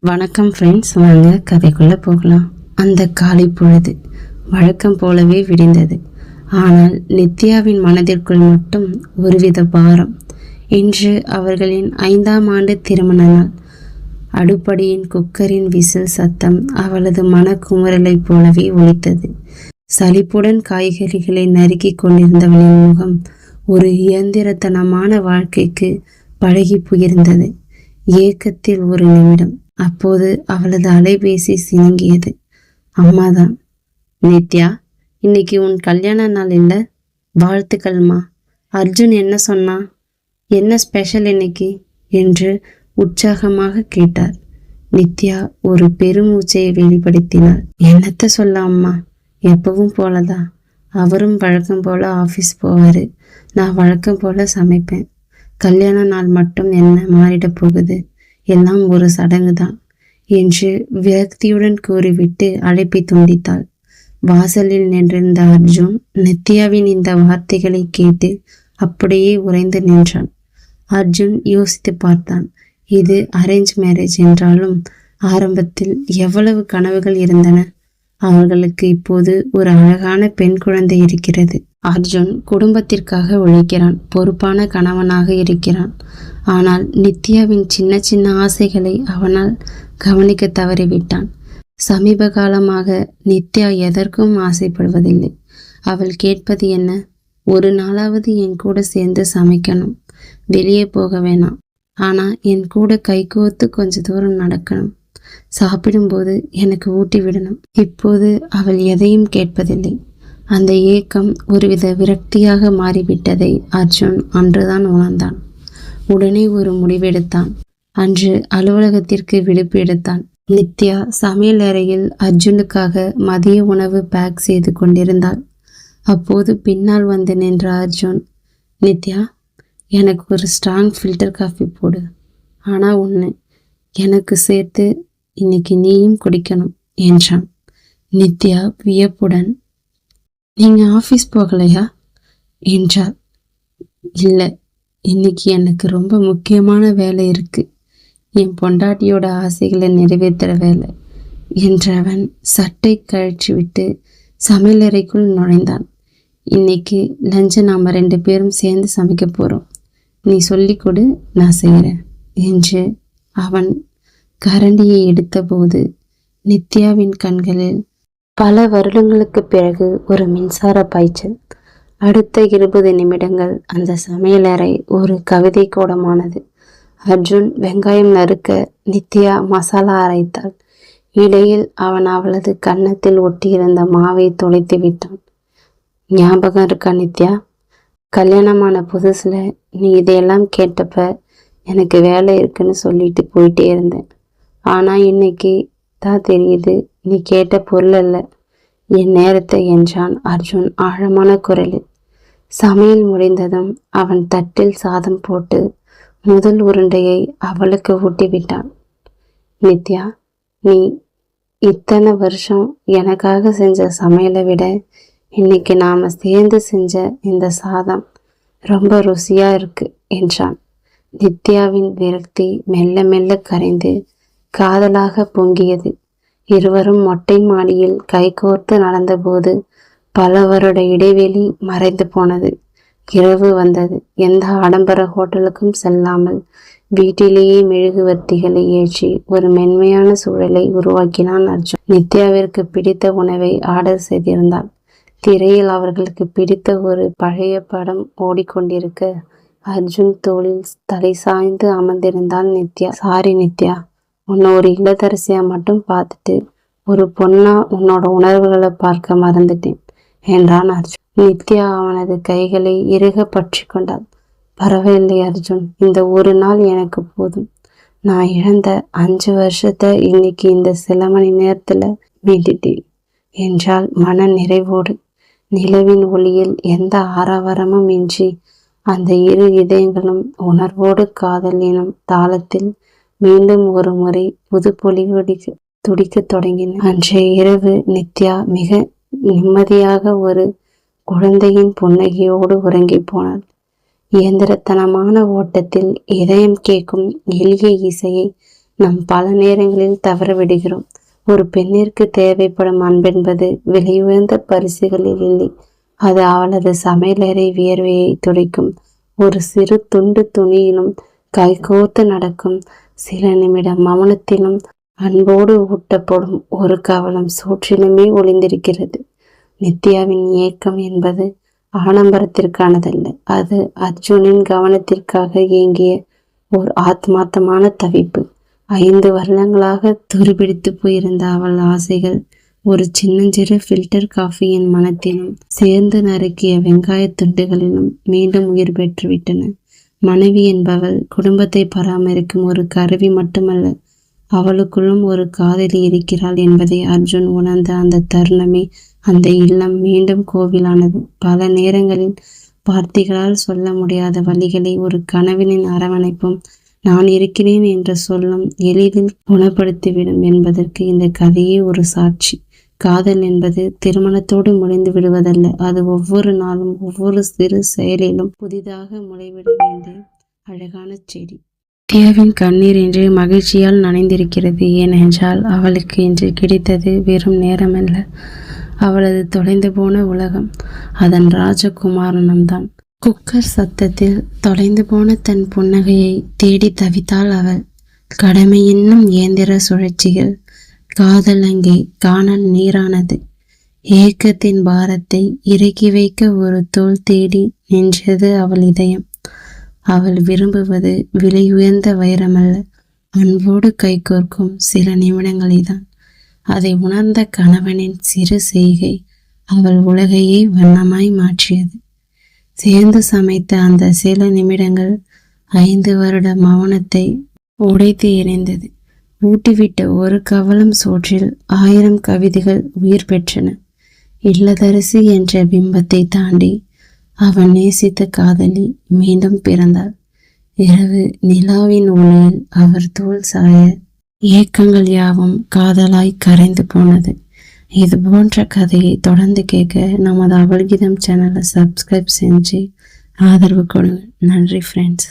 வணக்கம் ஃப்ரெண்ட்ஸ், வாங்க கதைக்குள்ளே போகலாம். அந்த காலை பொழுது வழக்கம் போலவே விடிந்தது. ஆனால் நித்யாவின் மனதிற்குள் மட்டும் ஒருவித பாரம். இன்று அவர்களின் 5ஆம் ஆண்டு திருமண நாள். அடுப்படியின் குக்கரின் விசில் சத்தம் அவளது மனக்குமுறலைப் போலவே ஒலித்தது. சலிப்புடன் காய்கறிகளை நறுக்கி கொண்டிருந்தவளின் முகம் ஒரு இயந்திரத்தனமான வாழ்க்கைக்கு பழகி போயிருந்தது. ஏக்கத்தில் ஒரு நிமிடம். அப்போது அவளது அலைபேசி சினுங்கியது. அம்மாதான். நித்யா, இன்னைக்கு உன் கல்யாண நாள் இல்லை? வாழ்த்துக்கள்மா. அர்ஜுன் என்ன சொன்னான்? என்ன ஸ்பெஷல் இன்னைக்கு என்று உற்சாகமாக கேட்டார். நித்யா ஒரு பெருமூச்சை வெளிப்படுத்தினார். என்னத்த சொல்ல அம்மா, எப்பவும் போலதான். அவரும் வழக்கம் போல ஆஃபீஸ் போவார், நான் வழக்கம் போல சமைப்பேன். கல்யாண நாள் மட்டும் என்ன மாறிட போகுது? எல்லாம் ஒரு சடங்கு தான் என்று விரக்தியுடன் கூறிவிட்டு அழைப்பை துண்டித்தாள். வாசலில் நின்றிருந்த அர்ஜுன் நித்யாவின் இந்த வார்த்தைகளை கேட்டு அப்படியே உறைந்து நின்றான். அர்ஜுன் யோசித்து பார்த்தான். இது அரேஞ்ச் மேரேஜ் என்றாலும் ஆரம்பத்தில் எவ்வளவு கனவுகள் இருந்தன. அவர்களுக்கு இப்போது ஒரு அழகான பெண் குழந்தை இருக்கிறது. அர்ஜுன் குடும்பத்திற்காக உழைக்கிறான், பொறுப்பான கணவனாக இருக்கிறான். ஆனால் நித்யாவின் சின்ன சின்ன ஆசைகளை அவனால் கவனிக்க தவறிவிட்டான். சமீப காலமாக நித்யா எதற்கும் ஆசைப்படுவதில்லை. அவள் கேட்பது என்ன? ஒரு நாளாவது என் கூட சேர்ந்து சமைக்கணும், வெளியே போக வேணாம், ஆனால் என் கூட கைகோர்த்து கொஞ்ச தூரம் நடக்கணும், சாப்பிடும்போது எனக்கு ஊட்டி விடணும். இப்போது அவள் எதையும் கேட்பதில்லை. அந்த ஏக்கம் ஒருவித விரக்தியாக மாறிவிட்டதை அர்ஜுன் அன்றுதான் உணர்ந்தான். உடனே ஒரு முடிவெடுத்தான். அன்று அலுவலகத்திற்கு விடுப்பு எடுத்தான். நித்யா சமையல் அறையில் அர்ஜுனுக்காக மதிய உணவு பேக் செய்து கொண்டிருந்தாள். அப்போது பின்னால் வந்து நின்ற அர்ஜுன், நித்யா, எனக்கு ஒரு ஸ்ட்ராங் ஃபில்டர் காஃபி போடு. ஆனால் ஒன்று, எனக்கு சேர்த்து இன்னைக்கு நீயும் குடிக்கணும் என்றான். நித்யா வியப்புடன், நீங்கள் ஆஃபீஸ் போகலையா என்றார். இல்லை, இன்னைக்கு எனக்கு ரொம்ப முக்கியமான வேலை இருக்கு, என் பொண்டாட்டியோட ஆசைகளை நிறைவேற்றுற வேலை என்றவன் சட்டை கழிச்சுவிட்டு சமையலறைக்குள் நுழைந்தான். இன்னைக்கு லஞ்சை நாம் 2 பேரும் சேர்ந்து சமைக்க போகிறோம். நீ சொல்லி கொடு, நான் செய்கிறேன் என்று அவன் கரண்டியை எடுத்தபோது நித்யாவின் கண்களில் பல வருடங்களுக்கு பிறகு ஒரு மின்சார பாய்ச்சல். அடுத்த 20 நிமிடங்கள் அந்த சமையலறை ஒரு கவிதை கோடமானது. அர்ஜுன் வெங்காயம் நறுக்க, நித்யா மசாலா அரைத்தாள். இடையில் அவன் அவளது கன்னத்தில் ஒட்டியிருந்த மாவை தொலைத்து விட்டான். ஞாபகம் இருக்கா நித்யா? கல்யாணமான புதுசில் நீ இதையெல்லாம் கேட்டப்ப எனக்கு வேலை இருக்குன்னு சொல்லிட்டு போயிட்டே இருந்தேன். ஆனால் இன்னைக்கு தான் தெரியுது, நீ கேட்ட பொருள் அல்ல, என் நேரத்தை என்றான் அர்ஜுன் ஆழமான குரலில். சமையல் முடிந்ததும் அவன் தட்டில் சாதம் போட்டு முதல் உருண்டையை அவளுக்கு ஊட்டிவிட்டான். நித்யா, நீ இத்தனை வருஷம் எனக்காக செஞ்ச சமையலை விட இன்னைக்கு நாம் சேர்ந்து செஞ்ச இந்த சாதம் ரொம்ப ருசியாக இருக்கு என்றான். நித்யாவின் விரக்தி மெல்ல மெல்ல கரைந்து காதலாக பொங்கியது. இருவரும் மொட்டை மாடியில் கைகோர்த்து நடந்தபோது பல வருட இடைவெளி மறைந்து போனது. இரவு வந்தது. எந்த ஆடம்பர ஹோட்டலுக்கும் செல்லாமல் வீட்டிலேயே மெழுகுவர்த்திகளை ஏற்றி ஒரு மென்மையான சூழலை உருவாக்கினான் அர்ஜுன். நித்யாவிற்கு பிடித்த உணவை ஆர்டர் செய்திருந்தாள். திரையில் அவர்களுக்கு பிடித்த ஒரு பழைய படம் ஓடிக்கொண்டிருக்க அர்ஜுன் தோளில் தலை சாய்ந்து அமர்ந்திருந்தாள் நித்யா. சாரி நித்யா, உன்னை ஒரு இல்லத்தரசியா மட்டும் பார்த்துட்டு ஒரு பொண்ணா உன்னோட உணர்வுகளை பார்க்க மறந்துட்டேன் என்றான் அர்ஜுன். நித்யா அவனது கைகளை இறுக பற்றி கொண்டாள். பரவாயில்லை அர்ஜுன், இந்த ஒரு நாள் எனக்கு போதும். நான் இழந்த 5 வருஷத்தை இன்னைக்கு இந்த சில மணி நேரத்துல மீட்டுட்டேன் என்றால் மன நிறைவோடு. நிலவின் ஒளியில் எந்த ஆரவாரமும் இன்றி அந்த இரு இதயங்களும் உணர்வோடு காதல் எனும் தாளத்தில் மீண்டும் ஒரு முறை புது பொலிவொடி துடிக்க தொடங்கின. அன்றைய இரவு நித்யா மிக நிம்மதியாக ஒரு குழந்தையின் புன்னகையோடு உறங்கி போனாள். இயந்திரத்தனமான ஓட்டத்தில் இதயம் கேட்கும் எளிய இசையை நாம் பல நேரங்களில் தவறவிடுகிறோம். ஒரு பெண்ணிற்கு தேவைப்படும் அன்பென்பது விலையுயர்ந்த பரிசுகளில் இல்லை. அது அவளது சமையலறை வியர்வையை துடைக்கும் ஒரு சிறு துண்டு துணியிலும், கைகோர்த்து நடக்கும் சில நிமிடம் மௌனத்திலும், அன்போடு ஊட்டப்படும் ஒரு கவலம் சூற்றிலுமே ஒளிந்திருக்கிறது. நித்யாவின் ஏக்கம் என்பது ஆடம்பரத்திற்கானதல்ல. அது அர்ஜுனின் கவனத்திற்காக ஏங்கிய ஓர் ஆத்மார்த்தமான தவிப்பு. 5 வருடங்களாக துருபிடித்து போயிருந்த அவள் ஆசைகள் ஒரு சின்னஞ்சிறு ஃபில்டர் காஃபியின் மனத்திலும் சேர்ந்து நறுக்கிய வெங்காய துண்டுகளிலும் மீண்டும் உயிர் பெற்றுவிட்டன. மனைவி என்பவள் குடும்பத்தை பராமரிக்கும் ஒரு கருவி மட்டுமல்ல, அவளுக்குள்ளும் ஒரு காதலி இருக்கிறாள் என்பதை அர்ஜுன் உணர்ந்த அந்த தருணமே அந்த இல்லம் மீண்டும் கோவிலானது. பல நேரங்களில் வார்த்தைகளால் சொல்ல முடியாத வழிகளை ஒரு கனவினின் அரவணைப்பும் நான் இருக்கிறேன் என்ற சொல்லும் எளிதில் குணப்படுத்திவிடும் என்பதற்கு இந்த கதையே ஒரு சாட்சி. காதல் என்பது திருமணத்தோடு முடிந்து விடுவதல்ல. அது ஒவ்வொரு நாளும் ஒவ்வொரு சிறு செயலிலும் புதிதாக முளைவிட வேண்டிய அழகான செடி. நித்யாவின் கண்ணீர் இன்று மகிழ்ச்சியால் நனைந்திருக்கிறது. ஏனென்றால் அவளுக்கு இன்று கிடைத்தது வெறும் நேரமல்ல, அவளது தொலைந்து போன உலகம், அதன் ராஜகுமாரனம்தான். குக்கர் சத்தத்தில் தொலைந்து போன தன் புன்னகையை தேடி தவித்தாள் அவள். கடமை என்னும் இயந்திர சுழற்சிகள், காதல் அங்கே காணல் நீரானது. ஏக்கத்தின் பாரத்தை இறக்கி வைக்க ஒரு தோள் தேடி நின்றது அவள் இதயம். அவள் விரும்புவது விலை உயர்ந்த வைரமல்ல, அன்போடு கைகோர்க்கும் சில நிமிடங்களைதான். அதை உணர்ந்த கணவனின் சிறு செய்கை அவள் உலகையே வண்ணமாய் மாற்றியது. சேர்ந்து சமைத்த அந்த சில நிமிடங்கள் 5 வருட மௌனத்தை உடைத்து எறிந்தது. ஊட்டிவிட்ட ஒரு கவலம் சோற்றில் 1000 கவிதைகள் உயிர் பெற்றன. இல்லதரசி என்ற பிம்பத்தை தாண்டி அவன் நேசித்த காதலி மீண்டும் பிறந்தாள். இரவு நிலாவின் ஒளியில் அவர் தோள் சாய ஏக்கங்கள் யாவும் காதலாய் கரைந்து போனது. இது போன்ற கதையை தொடர்ந்து கேட்க நமது அவள்கீதம் சேனலை சப்ஸ்கிரைப் செஞ்சு ஆதரவு கொடுங்க. நன்றி ஃப்ரெண்ட்ஸ்.